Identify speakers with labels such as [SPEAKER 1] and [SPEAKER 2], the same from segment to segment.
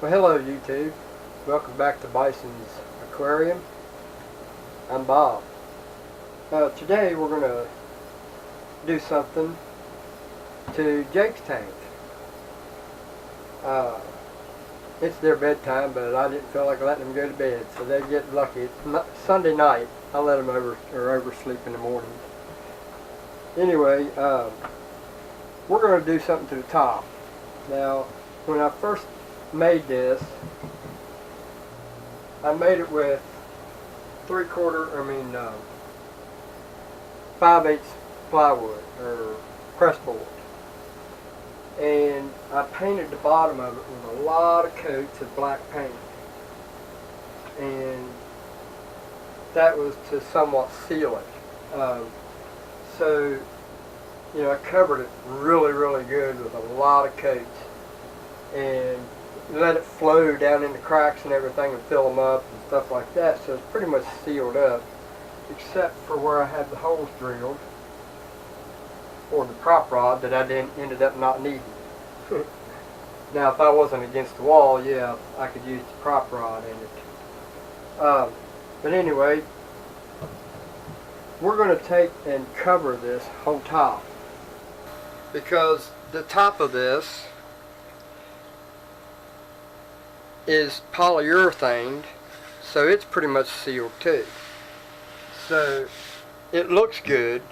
[SPEAKER 1] Well, hello YouTube. Welcome back to Bison's Aquarium. I'm Bob. Today we're going to do something to Jake's tank. It's their bedtime, but I didn't feel like letting them go to bed, so they get lucky. It's Sunday night. I let them oversleep in the morning. Anyway, we're going to do something to the top. Now, when I first made this, I made it with 5/8 plywood or pressboard, and I painted the bottom of it with a lot of coats of black paint, and that was to somewhat seal it. So you know, I covered it really good with a lot of coats and let it flow down in the cracks and everything and fill them up and stuff like that. So it's pretty much sealed up, except for where I had the holes drilled for the prop rod that I ended up not needing. Now, if I wasn't against the wall, yeah, I could use the prop rod in it. But anyway, we're going to take and cover this whole top, because the top of this is polyurethaned, so it's pretty much sealed too. So it looks good,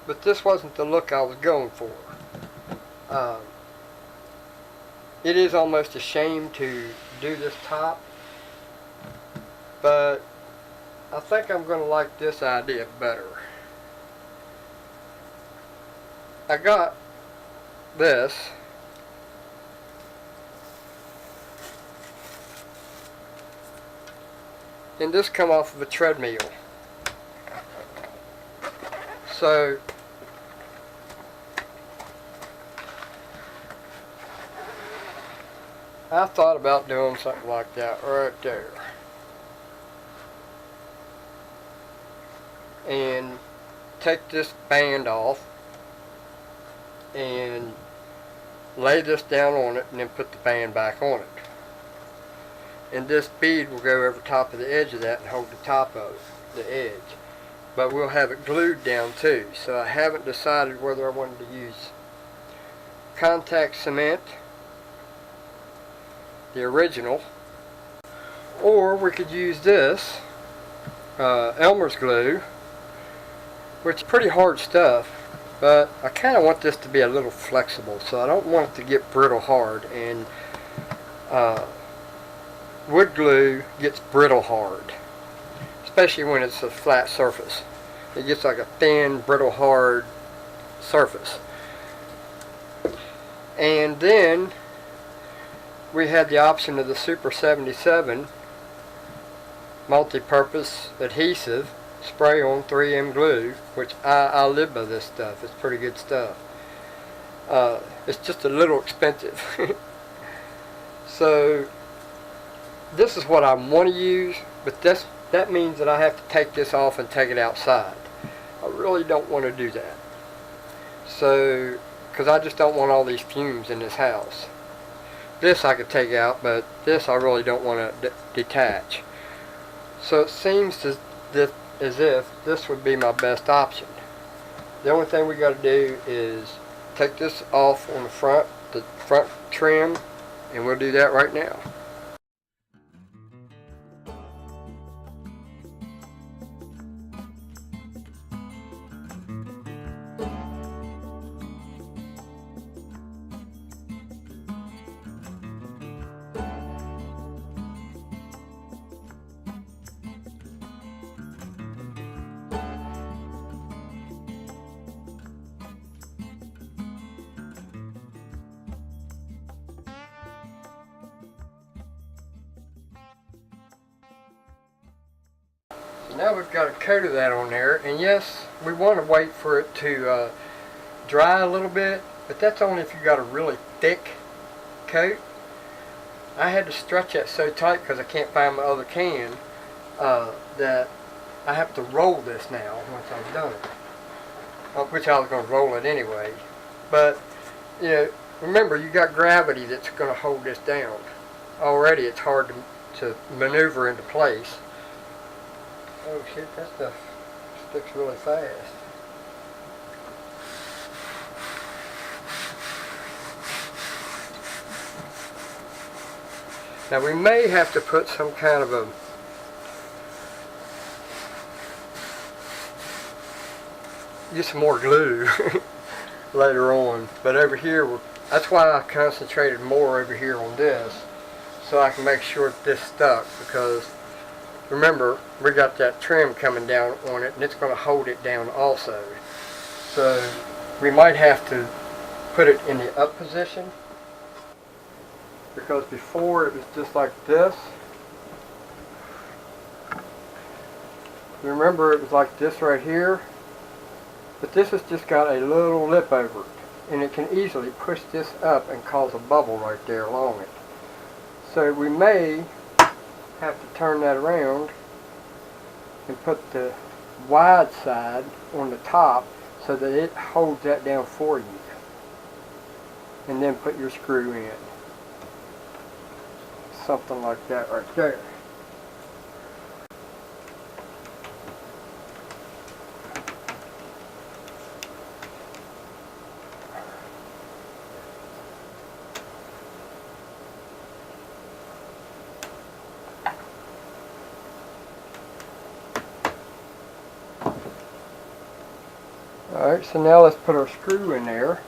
[SPEAKER 1] but this wasn't the look I was going for. It is almost a shame to do this top, but I think I'm going to like this idea better. I got this, and this come off of a treadmill. So I thought about doing something like that right there, and take this band off and lay this down on it and then put the band back on it. And this bead will go over top of the edge of that and hold the top of it, the edge. But we'll have it glued down too. So I haven't decided whether I wanted to use contact cement, the original, or we could use this Elmer's glue, which is pretty hard stuff. But I kind of want this to be a little flexible, so I don't want it to get brittle hard. And wood glue gets brittle hard, especially when it's a flat surface. It gets like a thin, brittle, hard surface. And then we had the option of the Super 77 multi-purpose adhesive spray-on 3M glue, which I live by this stuff. It's pretty good stuff. It's just a little expensive. So this is what I want to use, but that means that I have to take this off and take it outside. I really don't want to do that. So, because I just don't want all these fumes in this house. This I could take out, but this I really don't want to detach. So it seems as if this would be my best option. The only thing we got to do is take this off on the front trim, and we'll do that right now. Now we've got a coat of that on there, and yes, we want to wait for it to dry a little bit, but that's only if you got a really thick coat. I had to stretch that so tight because I can't find my other can that I have to roll this now once I've done it, which I was going to roll it anyway. But you know, remember, you got gravity that's going to hold this down. already it's hard to maneuver into place. Oh shit, that stuff sticks really fast. Now we may have to put some kind of a get some more glue later on, but over here that's why I concentrated more over here on this, so I can make sure that this stuck, because remember we got that trim coming down on it and it's going to hold it down also. So we might have to put it in the up position, because before it was just like this. Remember it was like this right here, but this has just got a little lip over it, and it can easily push this up and cause a bubble right there along it. So we may have to turn that around and put the wide side on the top so that it holds that down for you, and then put your screw in. Something like that right there. Alright, so now let's put our screw in there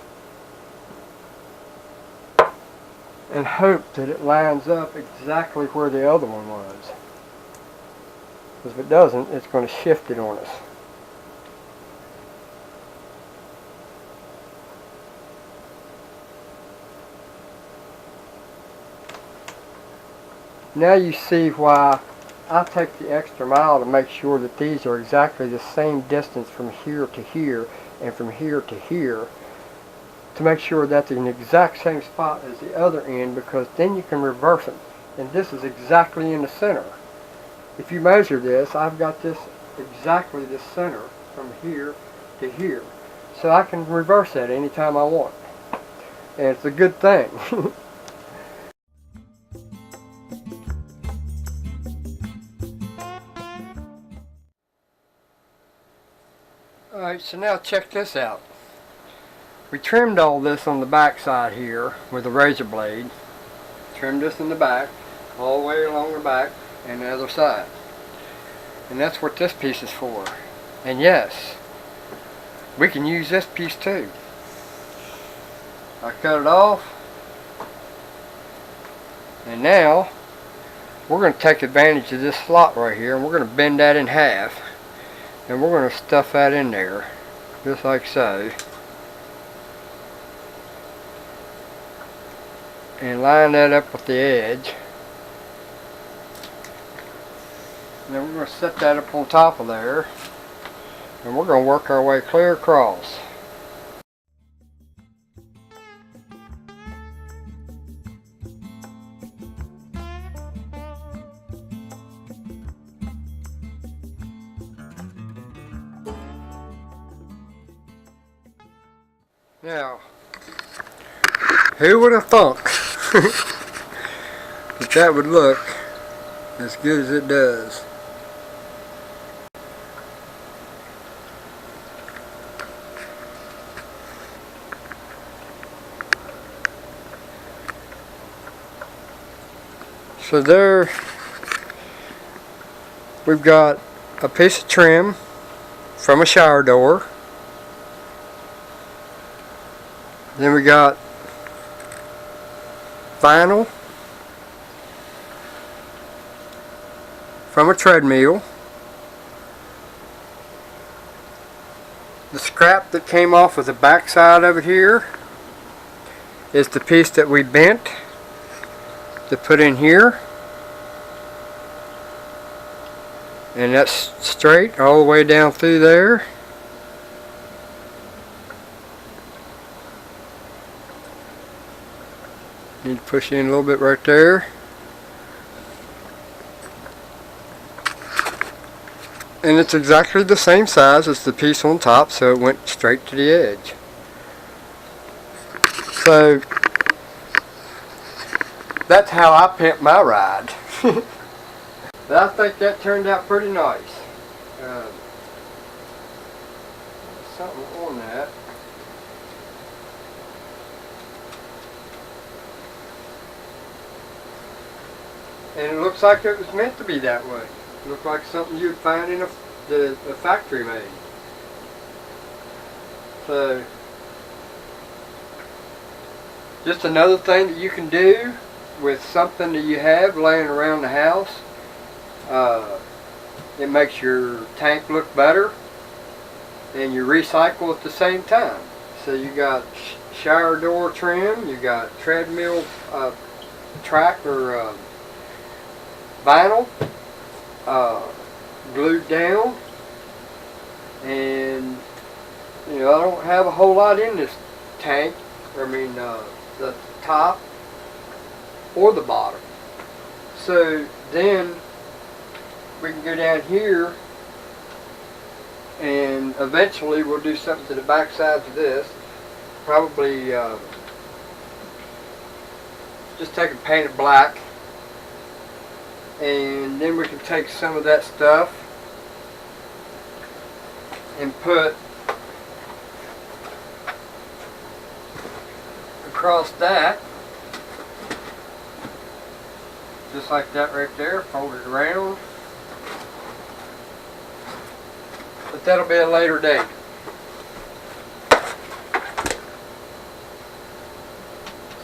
[SPEAKER 1] and hope that it lines up exactly where the other one was. Because if it doesn't, it's going to shift it on us. Now you see why I take the extra mile to make sure that these are exactly the same distance from here to here and from here to here, to make sure that's in the exact same spot as the other end, because then you can reverse them. And this is exactly in the center. If you measure this, I've got this exactly the center from here to here. So I can reverse that anytime I want. And it's a good thing. Alright, so now check this out. We trimmed all this on the back side here with a razor blade. Trimmed this in the back, all the way along the back and the other side. And that's what this piece is for. And yes, we can use this piece too. I cut it off. And now, we're going to take advantage of this slot right here, and we're going to bend that in half. And we're going to stuff that in there, just like so. And line that up with the edge. And then we're going to set that up on top of there. And we're going to work our way clear across. Now, who would have thunk that that would look as good as it does? So there we've got a piece of trim from a shower door. Then we got vinyl from a treadmill. The scrap that came off of the back side over here is the piece that we bent to put in here. And that's straight all the way down through there. Need to push in a little bit right there. And it's exactly the same size as the piece on top, so it went straight to the edge. So that's how I pimp my ride. But I think that turned out pretty nice. Something on that. And it looks like it was meant to be that way. It looked like something you'd find in a factory made. So, just another thing that you can do with something that you have laying around the house. It makes your tank look better, and you recycle at the same time. So you got shower door trim, you got treadmill track or vinyl glued down, and you know, I don't have a whole lot in this tank. I mean the top or the bottom. So then we can go down here, and eventually we'll do something to the back sides of this. Probably just take and paint it black, and then we can take some of that stuff and put across that, just like that right there. Fold it around. But that'll be a later date.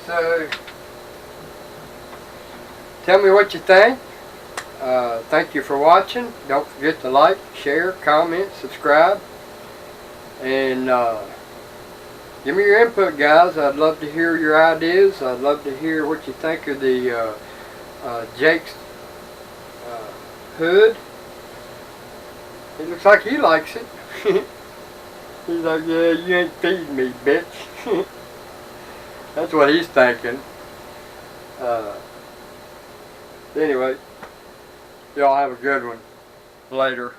[SPEAKER 1] So, tell me what you think. Thank you for watching. Don't forget to like, share, comment, subscribe, and give me your input, guys. I'd love to hear your ideas. I'd love to hear what you think of the Jake's hood. It looks like he likes it. He's like, yeah, you ain't feeding me, bitch. That's what he's thinking. Anyway, y'all have a good one. Later.